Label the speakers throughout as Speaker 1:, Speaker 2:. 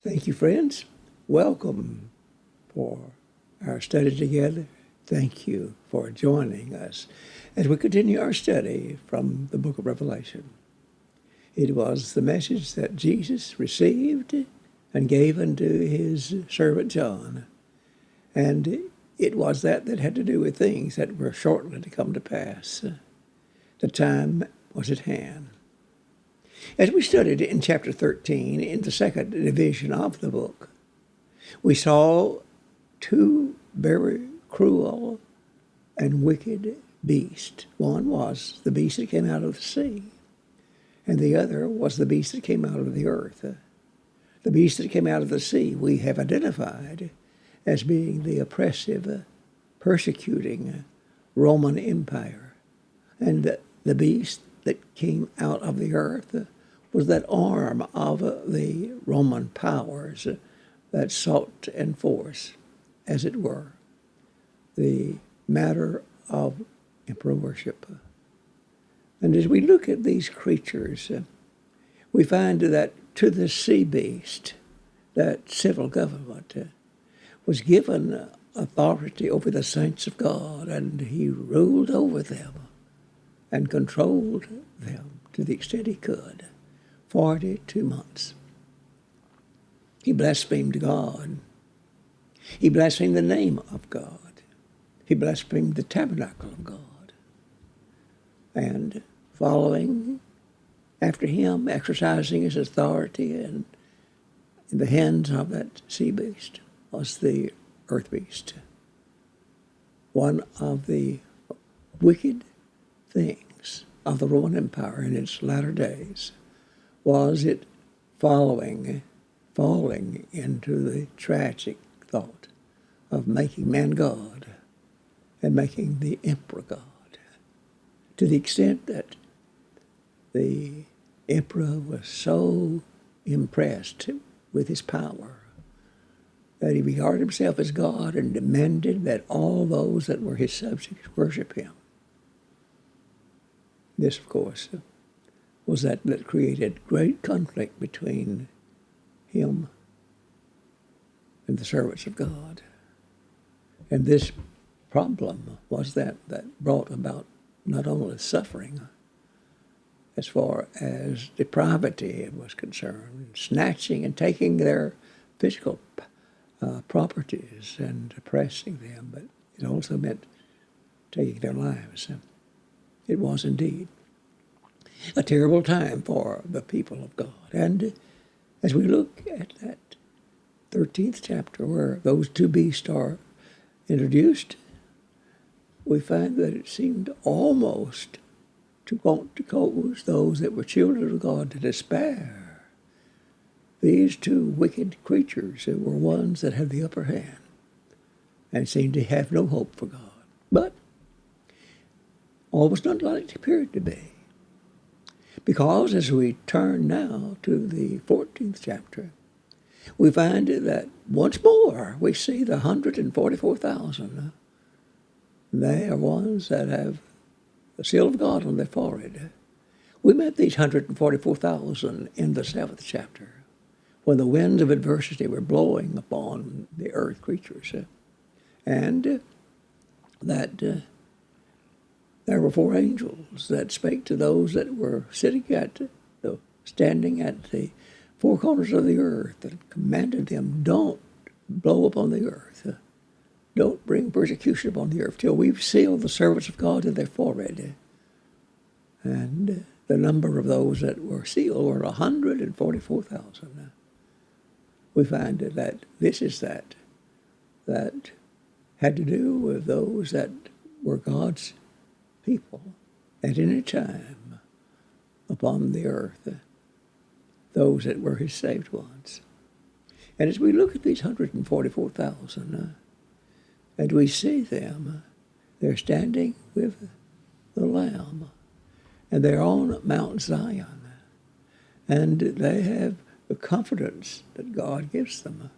Speaker 1: Thank you, friends. Welcome for our study together. Thank you for joining us as we continue our study from the book of Revelation. It was the message that Jesus received and gave unto his servant John. And it was that had to do with things that were shortly to come to pass. The time was at hand. As we studied in chapter 13, in the second division of the book, we saw two very cruel and wicked beasts. One was the beast that came out of the sea, and the other was the beast that came out of the earth. The beast that came out of the sea we have identified as being the oppressive, persecuting Roman Empire. And the beast that came out of the earth was that arm of the Roman powers that sought to enforce, as it were, the matter of emperor worship. And as we look at these creatures, we find that to the sea beast, that civil government, was given authority over the saints of God, and he ruled over them and controlled them to the extent he could. 42 months. He blasphemed God. He blasphemed the name of God. He blasphemed the tabernacle of God. And following after him, exercising his authority in the hands of that sea beast, was the earth beast. One of the wicked things of the Roman Empire in its latter days was it falling into the tragic thought of making man God and making the emperor God, to the extent that the emperor was so impressed with his power that he regarded himself as God and demanded that all those that were his subjects worship him. This, of course, was that created great conflict between him and the servants of God. And this problem was that brought about not only suffering as far as depravity was concerned, snatching and taking their physical properties and oppressing them, but it also meant taking their lives. It was indeed a terrible time for the people of God. And as we look at that 13th chapter where those two beasts are introduced, we find that it seemed almost to want to cause those that were children of God to despair. These two wicked creatures were ones that had the upper hand and seemed to have no hope for God. But all was not like it appeared to be. Because as we turn now to the 14th chapter, we find that once more we see the 144,000. They are ones that have the seal of God on their forehead. We met these 144,000 in the 7th chapter, when the winds of adversity were blowing upon the earth creatures. And that there were four angels that spake to those that were standing at the four corners of the earth, and commanded them, don't blow upon the earth. Don't bring persecution upon the earth till we've sealed the servants of God in their forehead. And the number of those that were sealed were 144,000. We find that this is that had to do with those that were God's people at any time upon the earth, those that were his saved ones. And as we look at these 144,000, and we see them, they're standing with the Lamb, and they're on Mount Zion, and they have the confidence that God gives them.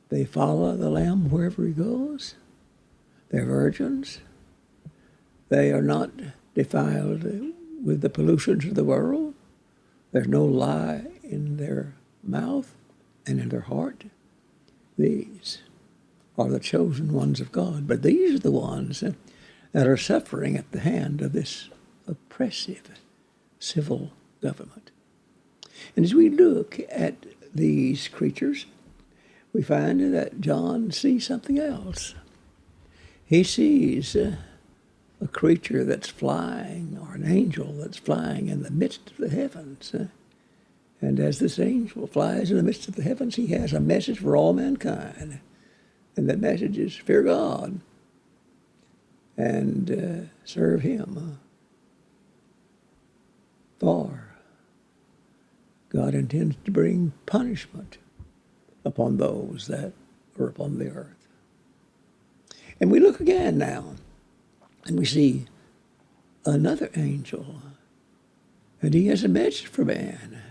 Speaker 1: They follow the Lamb wherever he goes. They're virgins. They are not defiled with the pollutions of the world. There's no lie in their mouth, and in their heart, these are the chosen ones of God. But these are the ones that are suffering at the hand of this oppressive civil government. And as we look at these creatures, we find that John sees something else. He sees a creature that's flying, or an angel that's flying in the midst of the heavens. And as this angel flies in the midst of the heavens, he has a message for all mankind. And that message is fear God and serve him. For God intends to bring punishment upon those that are upon the earth. And we look again now, and we see another angel, and he has a message for man.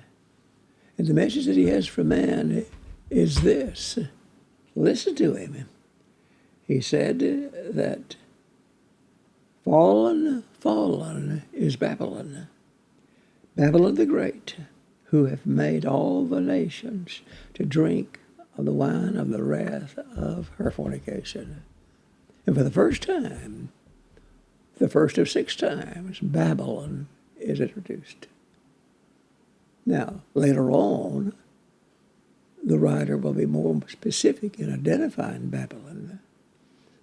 Speaker 1: And the message that he has for man is this. Listen to him. He said that fallen is Babylon, Babylon the Great, who have made all the nations to drink of the wine of the wrath of her fornication. And for the first time, the first of 6 times, Babylon is introduced. Now, later on, the writer will be more specific in identifying Babylon.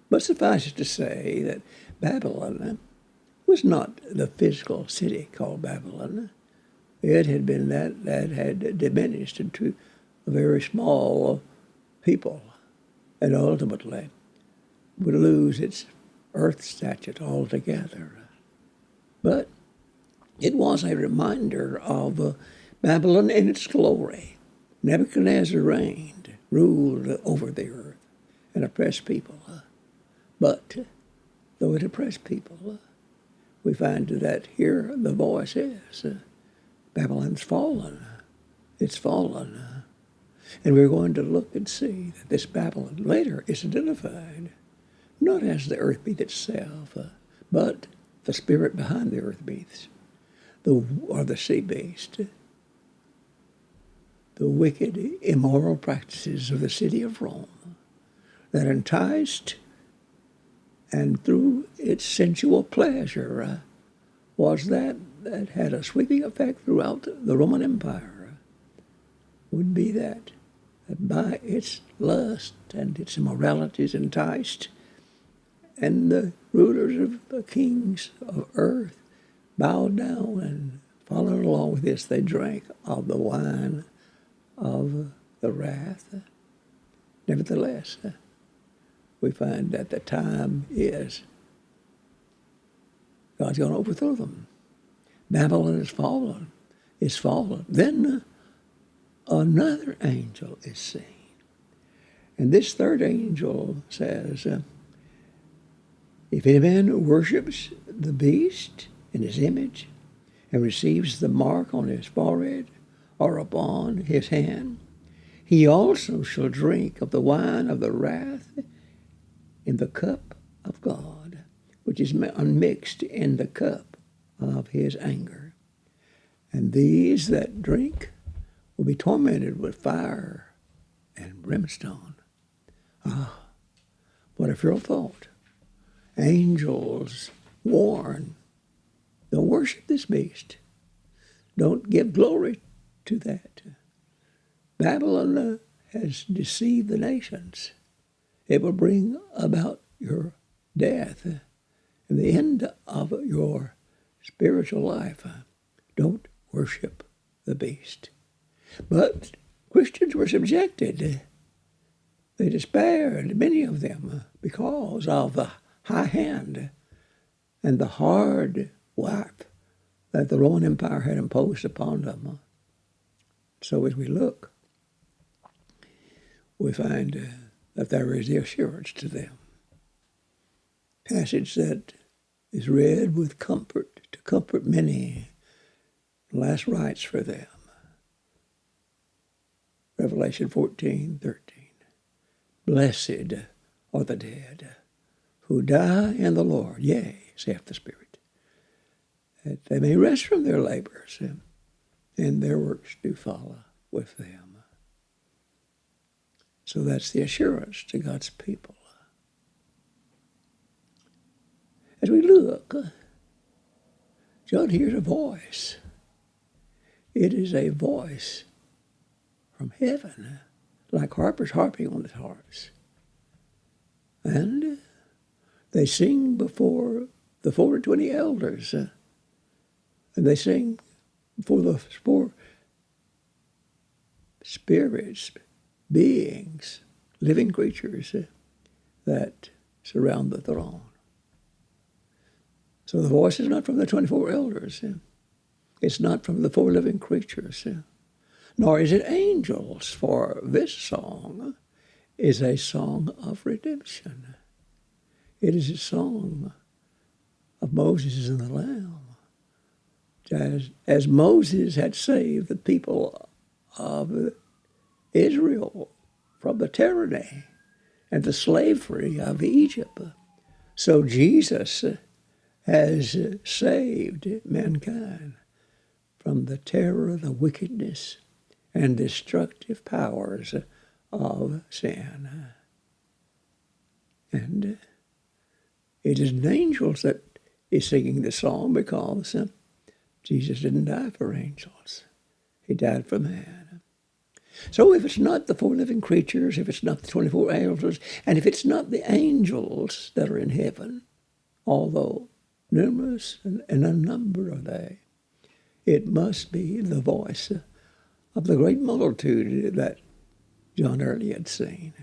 Speaker 1: But suffice it to say that Babylon was not the physical city called Babylon. It had been that had diminished into a very small people, and ultimately would lose its earth statute altogether. But it was a reminder of Babylon in its glory. Nebuchadnezzar reigned, ruled over the earth, and oppressed people. But though it oppressed people, we find that here the voice is, Babylon's fallen. It's fallen. And we're going to look and see that this Babylon later is identified not as the earth beast itself, but the spirit behind the earth beast, or the sea beast, the wicked, immoral practices of the city of Rome that enticed and through its sensual pleasure was that had a sweeping effect throughout the Roman Empire, would be that by its lust and its immoralities enticed, and the rulers of the kings of earth bowed down and followed along with this. They drank of the wine of the wrath. Nevertheless, we find that the time is God's going to overthrow them. Babylon is fallen. It's fallen. Then another angel is seen. And this third angel says, if any man worships the beast in his image and receives the mark on his forehead or upon his hand, he also shall drink of the wine of the wrath in the cup of God, which is unmixed in the cup of his anger. And these that drink will be tormented with fire and brimstone. Ah, what a fearful thought. Angels warn, don't worship this beast. Don't give glory to that. Babylon has deceived the nations. It will bring about your death and the end of your spiritual life. Don't worship the beast. But Christians were subjected. They despaired, many of them, because of the high hand and the hard wife that the Roman Empire had imposed upon them. So as we look, we find that there is the assurance to them. Passage that is read with comfort, to comfort many. Last rites for them. Revelation 14:13. Blessed are the dead who die in the Lord, yea, saith the Spirit, that they may rest from their labors, and their works do follow with them. So that's the assurance to God's people. As we look, John hears a voice. It is a voice from heaven, like harpers harping on his harps. And they sing before the 24 elders, and they sing before the four spirits, beings, living creatures that surround the throne. So the voice is not from the 24 elders. It's not from the four living creatures. Nor is it angels, for this song is a song of redemption. It is a song of Moses and the Lamb. As Moses had saved the people of Israel from the tyranny and the slavery of Egypt, so Jesus has saved mankind from the terror, the wickedness, and destructive powers of sin. And it is an angels that is singing the song, because Jesus didn't die for angels. He died for man. So if it's not the four living creatures, if it's not the 24 elders, and if it's not the angels that are in heaven, although numerous and unnumbered are they, it must be the voice of the great multitude that John earlier had seen.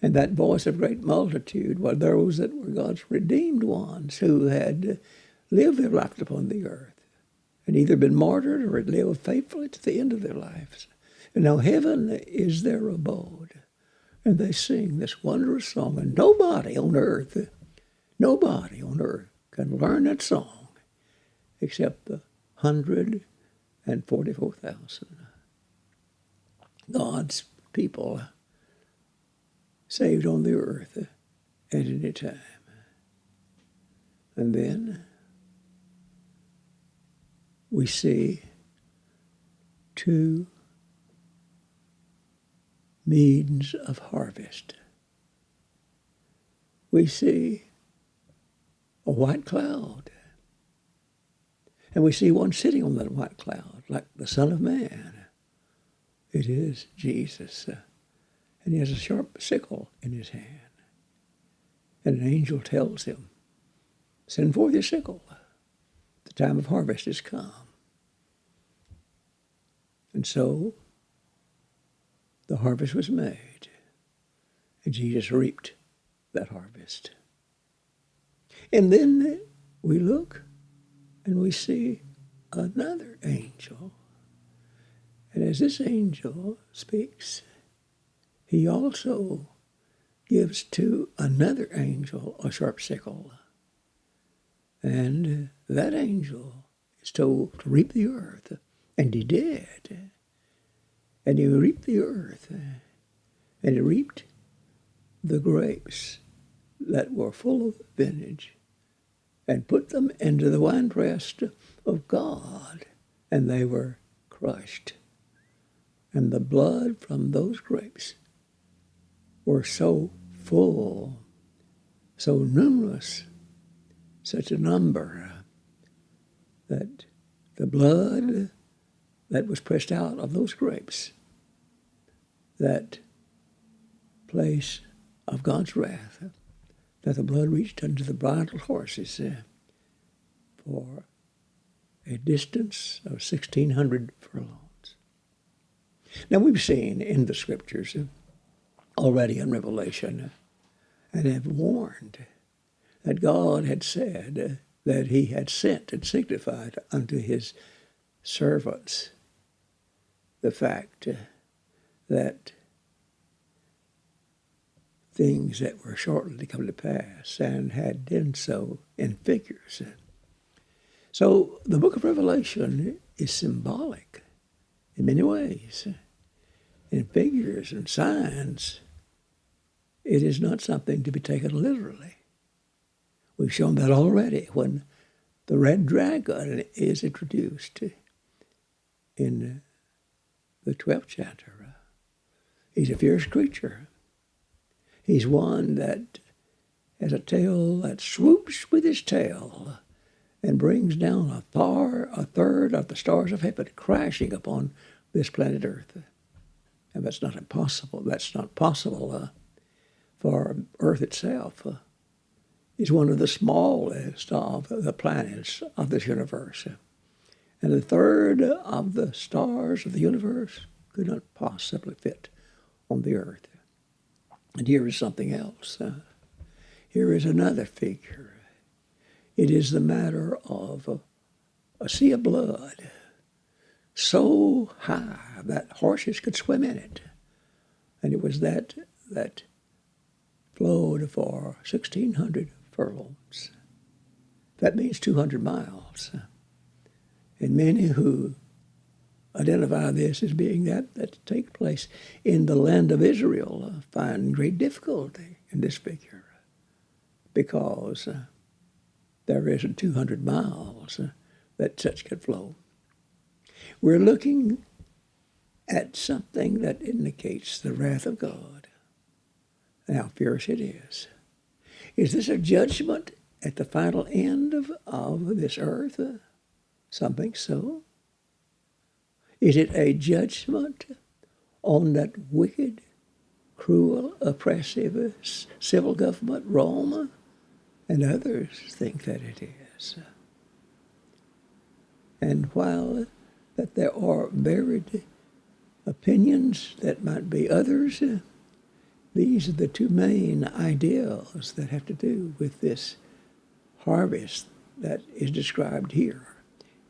Speaker 1: And that voice of great multitude were those that were God's redeemed ones who had lived their life upon the earth and either been martyred or had lived faithfully to the end of their lives. And now heaven is their abode. And they sing this wondrous song. And nobody on earth can learn that song except the 144,000. God's people saved on the earth at any time. And then we see two means of harvest. We see a white cloud, and we see one sitting on that white cloud like the Son of Man. It is Jesus. And he has a sharp sickle in his hand. And an angel tells him, send forth your sickle. The time of harvest has come. And so the harvest was made, and Jesus reaped that harvest. And then we look and we see another angel. And as this angel speaks, he also gives to another angel a sharp sickle. And that angel is told to reap the earth. And he did. And he reaped the earth. And he reaped the grapes that were full of vintage and put them into the winepress of God. And they were crushed. And the blood from those grapes were so full, so numerous, such a number, that the blood that was pressed out of those grapes, that place of God's wrath, that the blood reached unto the bridle horses for a distance of 1,600 furlongs. Now we've seen in the scriptures already in Revelation, and have warned that God had said that he had sent and signified unto his servants the fact that things that were shortly to come to pass, and had done so in figures. So the book of Revelation is symbolic in many ways. In figures and signs, it is not something to be taken literally. We've shown that already when the red dragon is introduced in the 12th chapter. He's a fierce creature. He's one that has a tail that swoops with his tail and brings down a third of the stars of heaven crashing upon this planet Earth. And that's not impossible. That's not possible for Earth itself. Is one of the smallest of the planets of this universe. And a third of the stars of the universe could not possibly fit on the Earth. And here is something else. Here is another figure. It is the matter of a sea of blood so high that horses could swim in it. And it was that flowed for 1,600 furlongs. That means 200 miles. And many who identify this as being that take place in the land of Israel find great difficulty in this figure because there isn't 200 miles that such could flow. We're looking at something that indicates the wrath of God and how fierce it is. Is this a judgment at the final end of this earth? Some think so. Is it a judgment on that wicked, cruel, oppressive civil government, Rome? And others think that it is. And while that there are varied opinions that might be others, these are the two main ideals that have to do with this harvest that is described here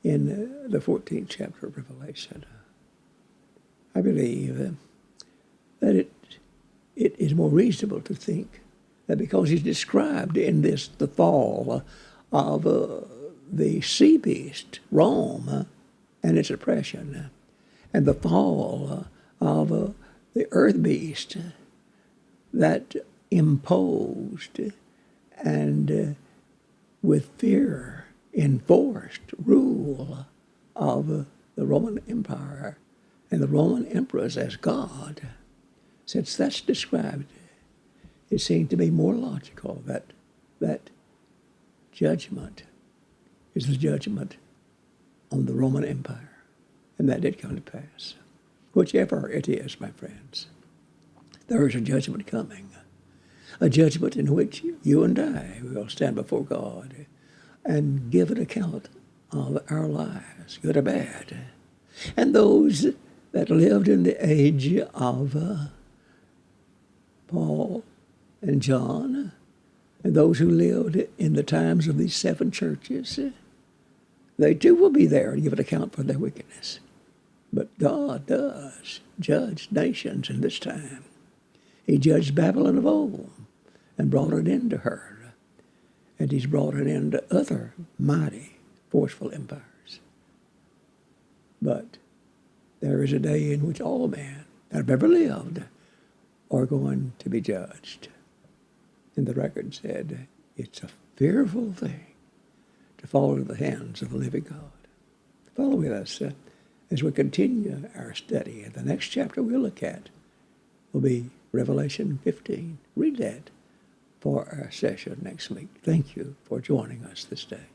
Speaker 1: in the 14th chapter of Revelation. I believe that it is more reasonable to think that because he's described in this the fall of the sea beast, Rome, and its oppression, and the fall of the earth beast that imposed and with fear enforced rule of the Roman Empire and the Roman emperors as God. Since that's described, it seemed to be more logical that judgment is the judgment on the Roman Empire. And that did come to pass. Whichever it is, my friends, there is a judgment coming. A judgment in which you and I will stand before God and give an account of our lives, good or bad. And those that lived in the age of Paul and John, and those who lived in the times of these seven churches, they too will be there to give an account for their wickedness. But God does judge nations in this time. He judged Babylon of old and brought it into her. And he's brought it into other mighty, forceful empires. But there is a day in which all men that have ever lived are going to be judged. And the record said, it's a fearful thing to fall into the hands of the living God. Follow with us as we continue our study. And the next chapter we'll look at will be Revelation 15. Read that for our session next week. Thank you for joining us this day.